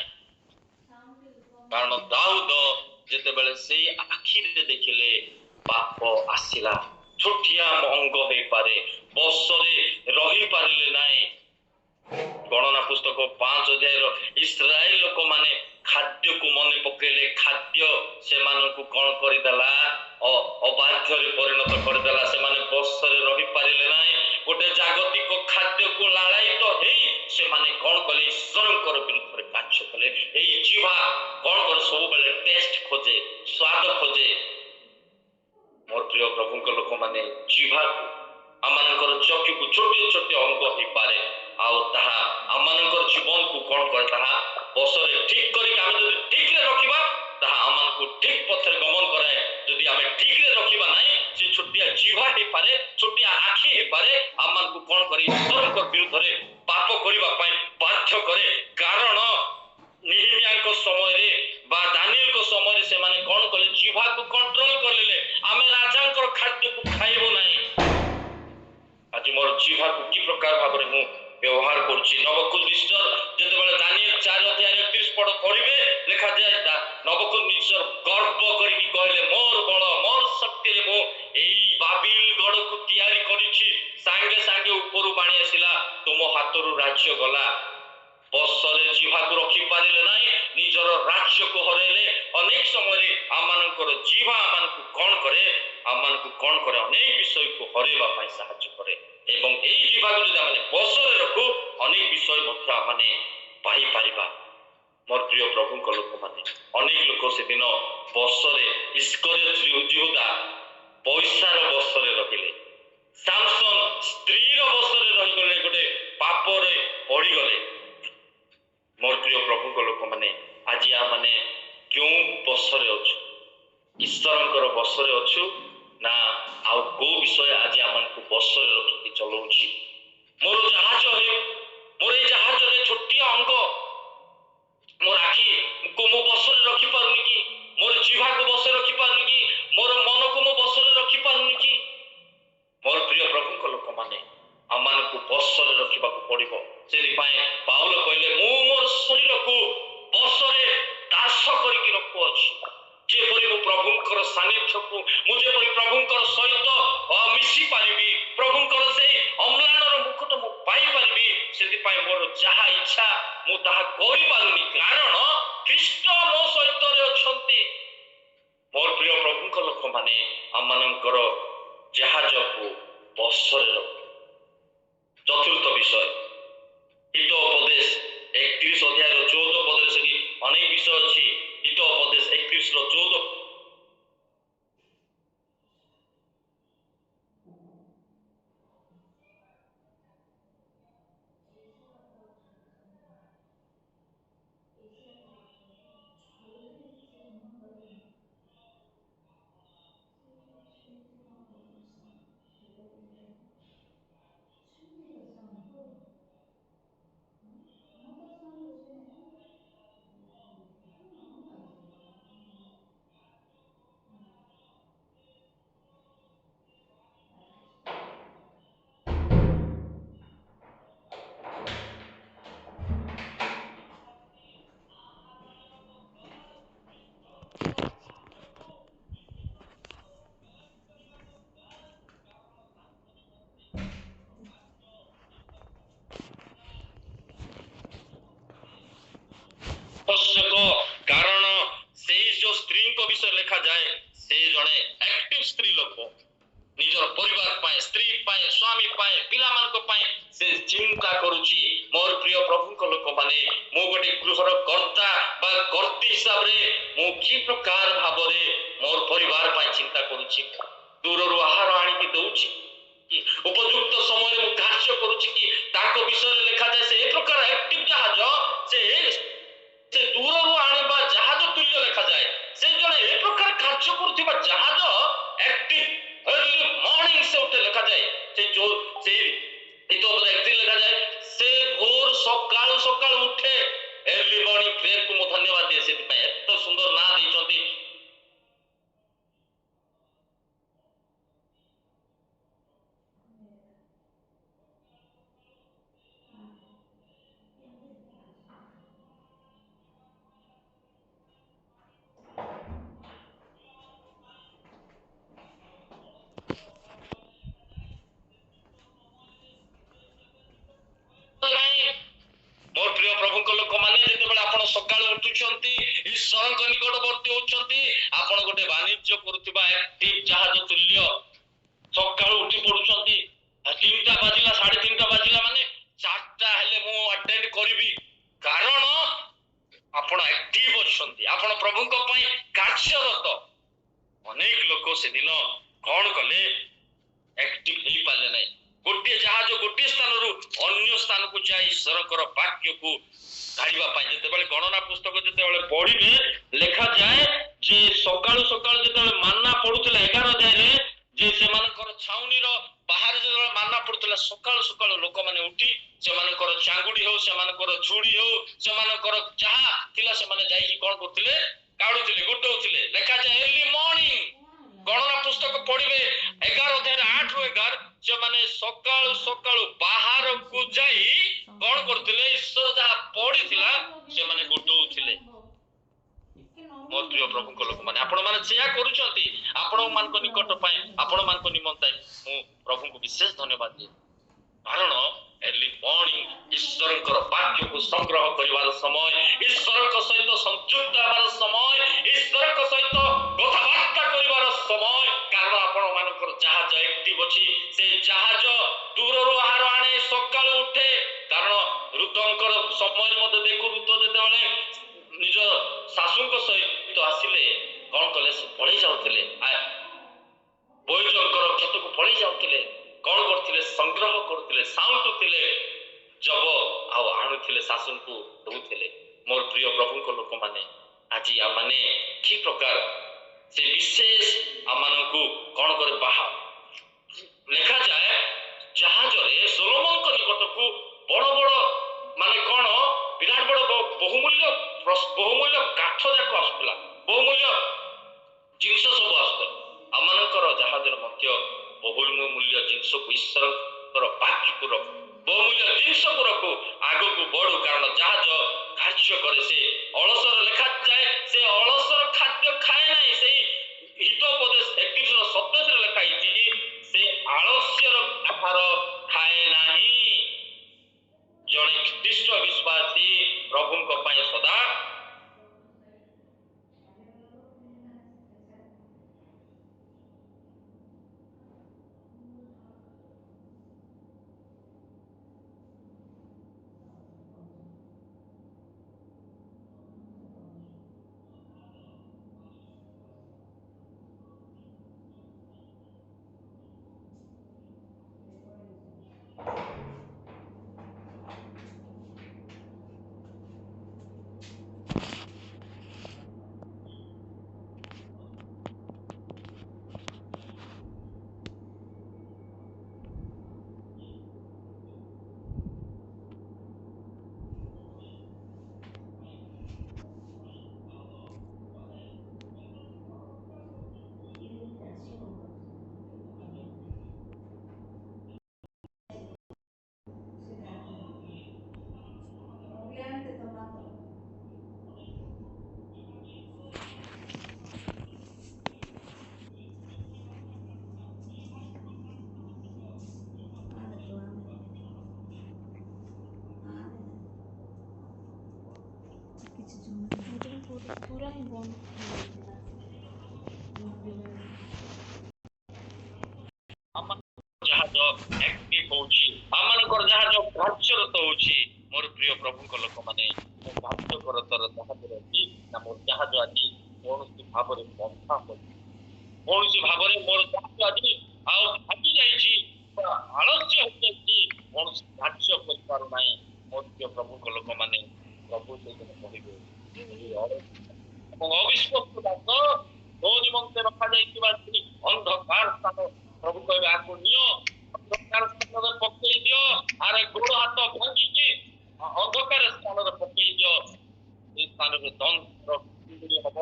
କାରଣ ଦାଉଦ ଯେତେବେଳେ ସେଇ ଆଖିରେ ଦେଖିଲେ ପାପ ଆସିଲା। ଛୋଟିଆ ଅଙ୍ଗ ହେଇପାରେ, ବଶରେ ରହିପାରିଲେ ନାହିଁ। ଗଣନା ପୁସ୍ତକ 5 ଇସ୍ରାଏଲ ଲୋକମାନେ ଖାଦ୍ୟକୁ ମନେ ପକେଇଲେ। ଖାଦ୍ୟ ସେମାନଙ୍କୁ କଣ କରିଦେଲା? ଅବାଧ୍ୟରେ ପରିଣତ କରିଦେଲା। ସେମାନେ ବଶରେ ରହିପାରିଲେ ନାହିଁ। ଗୋଟେ ଜାଗତିକ ଖାଦ୍ୟକୁ ଲାଳାୟିତ ହେଇ ସେମାନେ କଣ କଲେ? ଈଶ୍ୱରଙ୍କର ବିରୁଦ୍ଧରେ କାର୍ଯ୍ୟ କଲେ। ଏଇ ଜିହ୍ବା କଣ କରେ? ସବୁବେଳେ ଟେଷ୍ଟ ଖୋଜେ, ସ୍ୱାଦ ଖୋଜେ। ମୋର ପ୍ରିୟ ପ୍ରଭୁଙ୍କ ଲୋକମାନେ, ଜିହ୍ବାକୁ ଆମମାନଙ୍କର ଚକ୍ଷୁକୁ ଛୋଟ ଛୋଟ ଅଙ୍ଗ ହେଇପାରେ, ଆଉ ତାହା ଆମମାନଙ୍କର ଜୀବନକୁ କଣ କରେ? ତାହା ବଶରେ ଠିକ କରିକି ଆମେ ଯଦି ଠିକରେ ରଖିବା, ତାହା ଆମମାନଙ୍କୁ ଠିକ ପଥରେ ଗମନ କରାଏ। ଯଦି ଆମେ ଠିକରେ ରଖିବା ନାହିଁ, ସେ ଛୋଟିଆ ଜିହ୍ବା ହେଇପାରେ, ଛୋଟିଆ ଆଖି ହେଇପାରେ, ଆମମାନଙ୍କୁ କଣ କରେ? ଈଶ୍ୱରଙ୍କ ବିରୁଦ୍ଧରେ ପାପ କରିବା ପାଇଁ ବାଧ୍ୟ କରେ। କାରଣ ନିହିମିୟାଙ୍କ ସମୟରେ ବା ଦାନିଏଲଙ୍କ ସମୟରେ ସେମାନେ କଣ କଲେ? ଜିହ୍ବାକୁ କଣ୍ଟ୍ରୋଲ କରିଲେ। ଆମେ ରାଜାଙ୍କର ଖାଦ୍ୟକୁ ଖାଇବୁ ନାହିଁ। ଆଜି ମୋର ଜିହ୍ବାକୁ କି ପ୍ରକାର ଭାବରେ ମୁଁ ବ୍ୟବହାର କରୁଛି? ନବୁକଦନେସ୍ସର ଯେତେବେଳେ ଦାନିଏଲ 4:31 ପଦ ପଢିବେ, ଲେଖାଯାଏ ନବୁକଦନେସ୍ସର ଗର୍ବ କରିକି କହିଲେ, ମୋର ବଳ, ମୋର ଶକ୍ତିରେ ମୁଁ ଏଇ ବାବିଲ ଗଡକୁ ତିଆରି କରିଛି। ସାଙ୍ଗେ ସାଙ୍ଗେ ଉପରୁ ପାଣି ଆସିଲା, ତୁମ ହାତରୁ ରାଜ୍ୟ ଗଲା। ବଶରେ ଜିହ୍ବାକୁ ରଖିପାରିଲେ ନାହିଁ, ନିଜର ରାଜ୍ୟକୁ ହରେଇଲେ। ଅନେକ ସମୟରେ ଆମମାନଙ୍କର ଜିହ୍ବା ଆମମାନଙ୍କୁ କଣ କରେ? ଆମମାନଙ୍କୁ କଣ କରେ? ଅନେକ ବିଷୟକୁ ହରେଇବା ପାଇଁ ସାହାଯ୍ୟ କରେ। ଏବଂ ଏଇ ଜିହ୍ବାକୁ ଯଦି ଆମେ ବଶରେ ରଖୁ, ଅନେକ ବିଷୟ ମଧ୍ୟ ଆମେ ପାଇପାରିବା। ମୋର ପ୍ରିୟ ପ୍ରଭୁଙ୍କ ଲୋକମାନେ, ଅନେକ ଲୋକ ସେଦିନ ବଶରେ, ଇସ୍କରିୟତ ଯିହୁଦା ପଇସାର ବଶରେ ରହିଲେ। ସାମସନ ସ୍ତ୍ରୀର ବଶରେ ରହିଗଲେ, ଗୋଟେ ପାପରେ ପଡିଗଲେ। ମୋର ପ୍ରିୟ ପ୍ରଭୁଙ୍କ ଲୋକମାନେ, ଆଜି ଆମେ କେଉଁ ବଶରେ ଅଛୁ? ଈଶ୍ୱରଙ୍କର ବଶରେ ଅଛୁ ନା ଆଉ କୋଉ ବିଷୟ ଆଜି ଆମକୁ ବଶରେ ରଖିକି ଚଲଉଛି? ମୋର ଜାହାଜ ହେଉ, ମୋର ଏଇ ଜାହାଜରେ ଛୋଟିଆ ଅଙ୍ଗ, ମୋର ଆଖିକୁ ମୁଁ ବଶରେ ରଖିପାରୁନି କି? ମୋର ଜିହ୍ବାକୁ ବଶରେ ରଖିପାରୁନି କି? ମୋର ମନକୁ ମୁଁ ବଶରେ ରଖିପାରୁନି କି? ମୋର ପ୍ରିୟ ପ୍ରଭୁଙ୍କ ଲୋକମାନେ, ଆମମାନଙ୍କୁ ବଶରେ ରଖିବାକୁ ପଡିବ। ସେଥିପାଇଁ ପାଉଲ କହିଲେ, ମୁଁ ମୋର ଶରୀରକୁ ବଶରେ ଦାସ କରିକି ରଖୁଅଛି। ଯେପରି ମୁଁ ପ୍ରଭୁଙ୍କର ସାନ୍ନିଧ୍ୟକୁ, ମୁଁ ଯେପରି ପ୍ରଭୁଙ୍କର ସହିତ ମିଶି ପାରିବି, ପ୍ରଭୁଙ୍କର ସେଇ ଅମ୍ଳାନର ମୁକୁଟ ମୁଁ ପାଇପାରିବି, ସେଥିପାଇଁ ମୋର ଯାହା ଇଚ୍ଛା ମୁଁ ତାହା କରିପାରୁନି। କାରଣ ଖ୍ରୀଷ୍ଟ ମୋ ସହିତ ଅଛନ୍ତି। ମୋର ପ୍ରିୟ ପ୍ରଭୁଙ୍କ ଲୋକମାନେ, ଆମମାନଙ୍କର ଜାହାଜକୁ ବଶରେ ରଖୁ। ଚତୁର୍ଥ ବିଷୟ, ହିତୋପଦେଶ 31:14 ସେଠି ଅନେକ ବିଷୟ ଅଛି। ହିତୋପଦେଶ 31:14। एक्टिव स्त्री लोक निजर परिवार पाए स्त्री पाए स्वामी पाए पिला मानक पाए से चिंता करूची मोर प्रिय प्रभु को लोक माने मो गोटे गृहर कर्ता बा कर्ती हिसाब रे मो की प्रकार भाव रे मोर परिवार पाए चिंता करूची दूररु आहार आनी की दउची कि उपयुक्त समय रे मो कार्य करूची कि ताको विषय लिखा जाय से एक प्रकार एक्टिव जहाज से दूररु आनिबा जहाज तुल्य लिखा जाय से जने एक प्रकार कार्य करथिबा जहाज एक्टिव अर्ली मॉर्निंग से उठे लिखा जाए से जो से तो एक्टिव लिखा जाए से भोर सकाळ सकाळ उठे अर्ली मॉर्निंग प्रेयर को मो धन्यवाद दे से एत सुंदर ना दैचंती मोर प्रिय प्रभु को लोक माने जेते बेला आपण सकाळ उठुचंती ईश्वर को निकटवर्ती होचंती आपण गोटे वाणिज्य करूथिबा एक्टिव जहाज तुल्य सकाळ उठी पडुचंती 3टा बाजिला 3:30 बाजिला माने 4टा हेले मु अटेंड करबी कारण आपण एक्टिव होचंती आपण प्रभु को पई कार्यरत अनेक लोक से दिन कोन कले एक्टिव हेई पाले नै गोटे जहाज गोटे स्थान रु अन्य स्थान को जाई ईश्वर वाक्य को काढ़िबा पाई जेते बेले गणना पुस्तक जेते बेले पढिबे लिखा जाए जे सकाळु सकाळु जेते बेले मानना पडुतला 11 अध्याय रे जे से मानकर छाउनी रो बाहर जे बेले मानना पडुतला सकाळु सकाळु लोक माने उठी से मानकर चांगुडी हो से मानकर झुडी हो से मानकर जहा थिला से माने जाई कोन करथिले काढुथिले गुटौथिले लिखा जाए अर्ली मॉर्निंग गणना पुस्तक पढ़िबे 11 अध्याय 8 रु 11 जे माने सकाळु सकाळु बाहर को जाई कोन करथिले ईश्वर जहा पढ़िथिला से माने गुटौथिले मोर प्रिय प्रभु को लोक माने आपण माने सेया करूचंती आपण मान को निकट पाए आपण मान को निमंताय मु प्रभु को विशेष धन्यवाद दे कारण अर्ली मॉर्निंग ईश्वर वाक्य को संग्रह करिवार समय ईश्वर को सहित संयुक्त होबार समय ईश्वर को सहित कथाबार्ता करिवार समय कारण आपण मानकर जहाज एक्टिव अछि से जहाज दूररु आहार आने सकाळ उठे कारण ऋतुंकर समय मते देखु ऋतु जेते बेले निज सासुंक सहित आसिले कोन कले से पळी जाउथिले बोयजंकर खेत को पळी जाउथिले कोन करथिले संग्रह करथिले साउंटुथिले जब आउ आणुथिले शासन को दउथिले मोर प्रिय प्रभु को लोक माने आजी आ माने की प्रकार से विशेष आमान को कोन करे बाहा लिखा जाए जहाज रे सोलोमन को निकट को बड़ बड़ माने कोन विराट बड़ बहुमूल्य काठ जाक आसुला बहुमूल्य जिंस सब आसुला आमानकर जहाज रे मध्य बहुमूल्य जिंस को ईश्वर वाक्य को रख बहुमूल्य जिंस को रखो आगो को बढ़ू कारण जहाज कार्य करे से अलसर लिखा जाए से अलसर खाद्य खाए नहीं से हितोपदेश 31 27 रे लिखा हिची से आलस्यर आहार खाए नहीं जणे ख्रीष्ट विश्वासी प्रभु को पाए सदा पूरा ही बंद ଆମ ଜାହାଜ ଆକ୍ଟିଭ ହଉଛି, ଆମମାନଙ୍କର ଜାହାଜ କାର୍ଯ୍ୟରତ ହଉଛି। ମୋର ପ୍ରିୟ ପ୍ରଭୁଙ୍କ ଲୋକମାନେ, ମୁଁ କାର୍ଯ୍ୟକରତର ଜାହାଜରେ ଅଛି ନା ମୋର ଜାହାଜ ଆଜି କୌଣସି ଭାବରେ ବନ୍ଧା ହୋଇଛି? କୌଣସି ଭାବରେ ମୋର ଜାହାଜ ଆଜି ଆଉ ଭାଙ୍ଗି ଯାଇଛି, ଆଳସ୍ୟ ହୋଇଯାଇଛି, କୌଣସି କାର୍ଯ୍ୟ କରିପାରୁନାହିଁ। ମୋର ପ୍ରିୟ ପ୍ରଭୁଙ୍କ ଲୋକମାନେ, ପ୍ରଭୁ ସେଦିନ କହିବେ ଏବଂ ଅବିଶ୍ୱାସ ଦାସ ମୋ ନିମନ୍ତେ ରଖାଯାଇଥିବା ସେହି ଅନ୍ଧକାର ସ୍ଥାନ ପ୍ରଭୁ କହିବେ ଆକୁ ନିଅ, ଅନ୍ଧକାର ସ୍ଥାନରେ ପକେଇ ଦିଅ, ଆରେ ଗୋଡ଼ ହାତ ଭାଙ୍ଗିକି ଅନ୍ଧକାର ସ୍ଥାନରେ ପକେଇ ଦିଅ, এই ସ୍ଥାନରେ ଦଣ୍ଡର ହବ।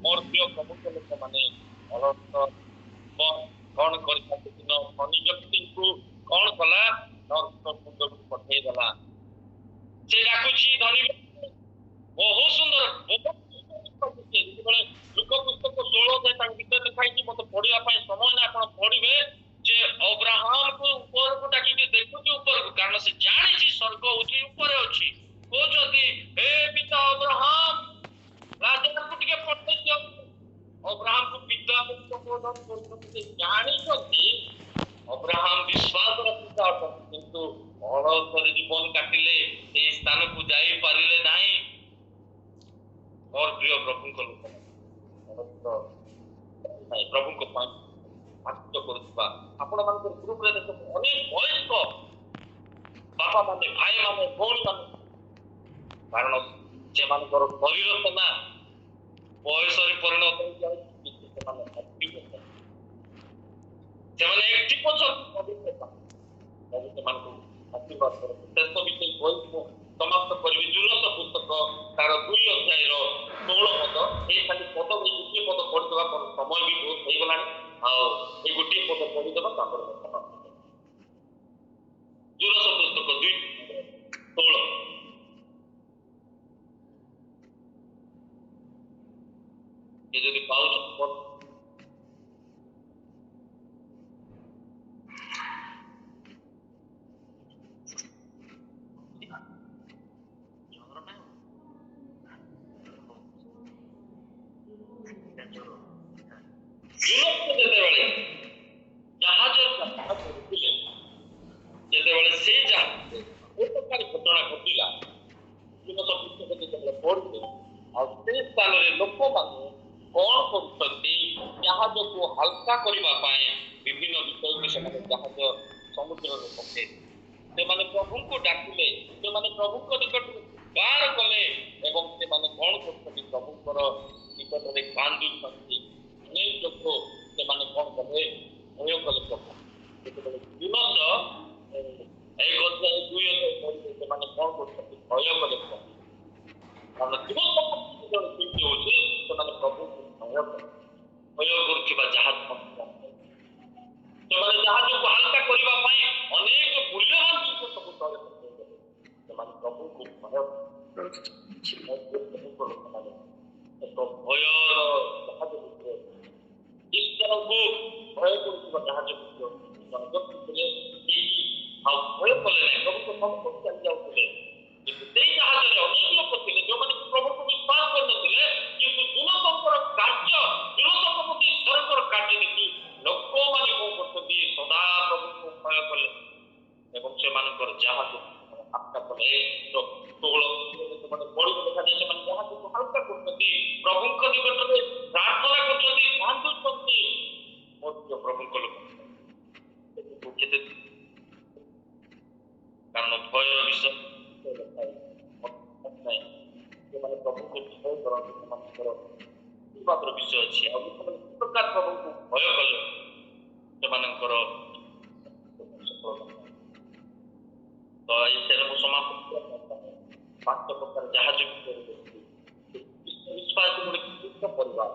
ମୋର ପ୍ରିୟ ପ୍ରଭୁଙ୍କ ଲୋକମାନେ, ଅଳସ କଣ କରିଲା ସେଦିନ ଧନୀ ବ୍ୟକ୍ତିଙ୍କୁ କଣ କଲା? ନର୍କ କୁଣ୍ଡକୁ ପଠେଇଦେଲା। ସେ ଡାକୁଛି ଧନୀ ବ୍ୟକ୍ତି, ବହୁତ ସୁନ୍ଦର, ଯେତେବେଳେ ଲୁକ ପୁସ୍ତକ 16 ତାଙ୍କ ଭିତରେ ଲେଖାଇଛି, ମତେ ପଢିବା ପାଇଁ ସମୟ ନାହିଁ, ଆପଣ ପଢିବେ ଯେ ଅବ୍ରାହମକୁ ଉପରକୁ ଡାକିକି ଦେଖୁଛି ଉପରକୁ, କାରଣ ସେ ଜାଣିଛି ସ୍ୱର୍ଗ ହଉଛି ଉପରେ ଅଛି। କହୁଛନ୍ତି ହେ ପିତା ଅବ୍ରାହମ, ଲାଜରକୁ ଟିକେ ପଠେଇ ଦିଅ। ଅବ୍ରାହମକୁ ପିତା ସମ୍ବୋଧନ କରୁଛନ୍ତି, ସେ ଜାଣିଛନ୍ତି ଅବ୍ରାହମ ବିଶ୍ୱାସର ପିତା ଅଟନ୍ତି, କିନ୍ତୁ ଅଳସରେ ଜୀବନ କାଟିଲେ, ସେଇ ସ୍ଥାନକୁ ଯାଇପାରିଲେ ନାହିଁ। ମୋର ପ୍ରିୟ ପ୍ରଭୁଙ୍କ ଲୋକମାନେ, ପ୍ରଭୁଙ୍କ ପାଇଁ କାର୍ଯ୍ୟ କରୁଥିବା ଆପଣମାନଙ୍କର ଗ୍ରୁପରେ ଦେଖନ୍ତୁ, ଅନେକ ବୟସ୍କ ବାପା ମାନେ, ଭାଇ ମାନେ, ଭଉଣୀ ମାନେ, କାରଣ ସେମାନଙ୍କର ଶରୀର ସିନା ବୟସରେ ପରିଣତ ହେଇଯାଉଛି, କିନ୍ତୁ ସେମାନେ ଆକ୍ଟିଭ ଅଛନ୍ତି, ସେମାନେ ଆକ୍ଟିଭ ଅଛନ୍ତି। ପ୍ରଭୁ ସେମାନଙ୍କୁ ଆଶୀର୍ବାଦ କରନ୍ତୁ। ଶେଷ ବିଷୟ କହି ମୁଁ ସମାପ୍ତ କରିବି। ଜୁଲସ ପୁସ୍ତକ ତାର 2 ଅଧ୍ୟାୟର 16 ପଦ, ଏଇ ଖାଲି ପଦ, ଏଇ ଗୋଟିଏ ପଦ ପଢିଦେବା, ସମୟ ବି ବହୁତ ହେଇଗଲାଣି, ଆଉ ଏଇ ଗୋଟିଏ ପଦ ପଢିଦେବା, ତାପରେ ସମାପ୍ତ କରିବା। ଜୁଲସ ପୁସ୍ତକ 2:16, ଏ ଯଦି ପାଉଛ ଯେତେବେଳେ ଜାହାଜ କରୁଥିଲେ, ଯେତେବେଳେ ସେ ଜାହାଜରେ ଏ ପ୍ରକାର ଘଟଣା ଘଟିଲା, ଜୁଲସ ପୁସ୍ତକ ଯେତେବେଳେ ପଢିଲେ, ଆଉ ସେ ସ୍ଥାନରେ ଲୋକମାନେ କଣ କରୁଛନ୍ତି? ଜାହାଜକୁ ହାଲକା କରିବା ପାଇଁ ବିଭିନ୍ନ ବିଷୟକୁ ସେମାନେ ଜାହାଜ ସମୁଦ୍ରରେ ପକେଇଲେ। ସେମାନେ ପ୍ରଭୁଙ୍କୁ ଡାକିଲେ, ସେମାନେ ପ୍ରଭୁଙ୍କ ନିକଟରୁ ଗାର କଲେ, ଏବଂ ସେମାନେ କଣ କରୁଛନ୍ତି? ପ୍ରଭୁଙ୍କର ନିକଟରେ କାନ୍ଦୁଛନ୍ତି। ଅନେକ ଲୋକ ସେମାନେ କଣ କଲେ? ଭୟ କଲେ ପ୍ରଭୁ। ଯେତେବେଳେ ଜୁଲସ 1 ଅଧ୍ୟାୟ 2 ଅଧ୍ୟାୟ ପଢିଲେ, ସେମାନେ କଣ କରୁଛନ୍ତି? ଭୟ କଲେ ପ୍ରଭୁ। କାରଣ ଜୁଲସ ଯେତେବେଳେ ସୃଷ୍ଟି ହଉଛି, ସେମାନେ ପ୍ରଭୁଙ୍କୁ ଭୟ କଲେ। ଭୟ କରୁଥିବା ଜାହାଜ, ସେମାନେ ଜାହାଜକୁ ହାଲକା କରିବା ପାଇଁ ଅନେକ ମୂଲ୍ୟବାନ ଜିନିଷ ସବୁ ତଳେ ପକାଇଦେଲେ। ସେମାନେ ପ୍ରଭୁଙ୍କୁ ଭୟ ଲୋକମାନେ ଏକ ଭୟର ଜାହାଜ ଭିତରେ, ଈଶ୍ୱରଙ୍କୁ ଭୟ କରୁଥିବା ଜାହାଜ ଭିତରେ ଥିଲେ, ଆଉ ଭୟ କଲେ ନାହିଁ, ପ୍ରଭୁଙ୍କ ସମ୍ମୁଖକୁ ଚାଲି ଯାଉଥିଲେ। କିନ୍ତୁ ସେଇ ଜାହାଜରେ ଅନେକ ଲୋକ ଥିଲେ ଯୋଉମାନେ ପ୍ରଭୁଙ୍କୁ ବିଶ୍ୱାସ କରିନଥିଲେ, କିନ୍ତୁ ଜୁଲସଙ୍କର କାର୍ଯ୍ୟ, ଜୁଲସଙ୍କ ପ୍ରତି ଈଶ୍ୱରଙ୍କର କାର୍ଯ୍ୟ ଦେଖି ଲୋକମାନେ କଣ କରୁଛନ୍ତି? ସଦା ପ୍ରଭୁଙ୍କୁ ଭୟ କଲେ ଏବଂ ସେମାନଙ୍କର ଜାହାଜ ହାଲକା କଲେ। 16 ସେମାନେ ପଢିବ ଦେଖାଯାଏ, ସେମାନେ ଜାହାଜକୁ ହାଲକା କରୁଛନ୍ତି, ପ୍ରଭୁଙ୍କ ନିକଟରେ ପ୍ରାର୍ଥନା କରୁଛନ୍ତି, କାନ୍ଦୁଛନ୍ତି। ମୋର ପ୍ରଭୁଙ୍କ ଲୋକ, କାରଣ ଭୟର ବିଷୟ ସେମାନେ ପ୍ରଭୁଙ୍କୁ ଭୟ କରନ୍ତି, ସେମାନଙ୍କର ଆଶୀର୍ବାଦର ବିଷୟ ଅଛି। ଆଉ ସେମାନେ କି ପ୍ରକାର ପ୍ରଭୁଙ୍କୁ ଭୟ କଲେ, ସେମାନଙ୍କର ତ ଏଥିରେ ମୁଁ ସମାପ୍ତ 5 ପ୍ରକାର ଜାହାଜ ବିଶ୍ୱାସ ଗୋଟେ ବିଶିଷ୍ଟ ପରିବାର,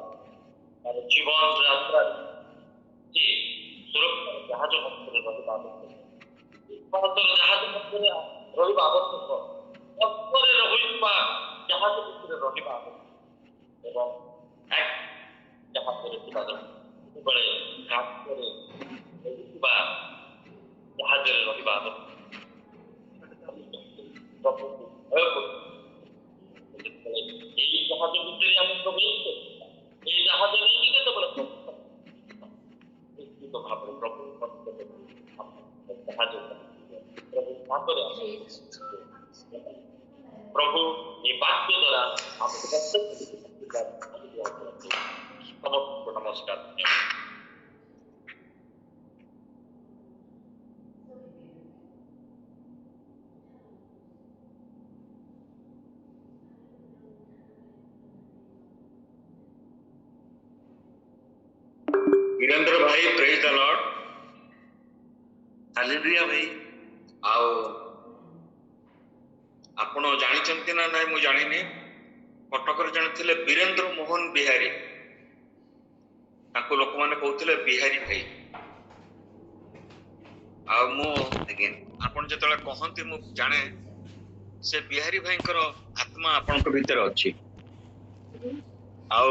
ତାର ଜୀବନ ଯାତ୍ରାରେ ସୁରକ୍ଷାର ଜାହାଜ ମଧ୍ୟରେ ରହିବା ଆବଶ୍ୟକ। ବିଶ୍ୱାସର ଜାହାଜ ମଧ୍ୟରେ ରହିବା ଆବଶ୍ୟକ। କଷ୍ଟରେ ରହିଥିବା ଜାହାଜ ଭିତରେ ରହିବା ଆବଶ୍ୟକ ଏବଂ ଜାହାଜରେ ଥିବା ସବୁବେଳେ ଘାଟରେ ରହିଥିବା ଜାହାଜରେ ରହିବା ଆବଶ୍ୟକ। ଭୟ କରୁ এই জাহাজ ভিতরে আমি প্রবেশ করি, এই জাহাজে নেই যেতেବେଳେ ନିଶ୍ଚିତ ଭାବରେ ପ୍ରଭୁ ସାହାଯ୍ୟ ପ୍ରଭୁ ପାଦରେ ପ୍ରଭୁ ଏ ବାକ୍ୟ ଦ୍ୱାରା ଆମ ସମସ୍ତଙ୍କୁ ନମସ୍କାର। वीरेंद्र भाई प्रेज द लॉर्ड। हालेलुया भाई। आओ आपण जानिचंती ना नाही मु जानिनी कटक रे जण थिले वीरेंद्र मोहन बिहारी ताको लोक माने कहउथिले बिहारी भाई। आ मु अगेन आपण जेतले कहंती मु जाने से बिहारी भाईकर आत्मा आपनक भीतर अछि। आओ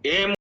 ए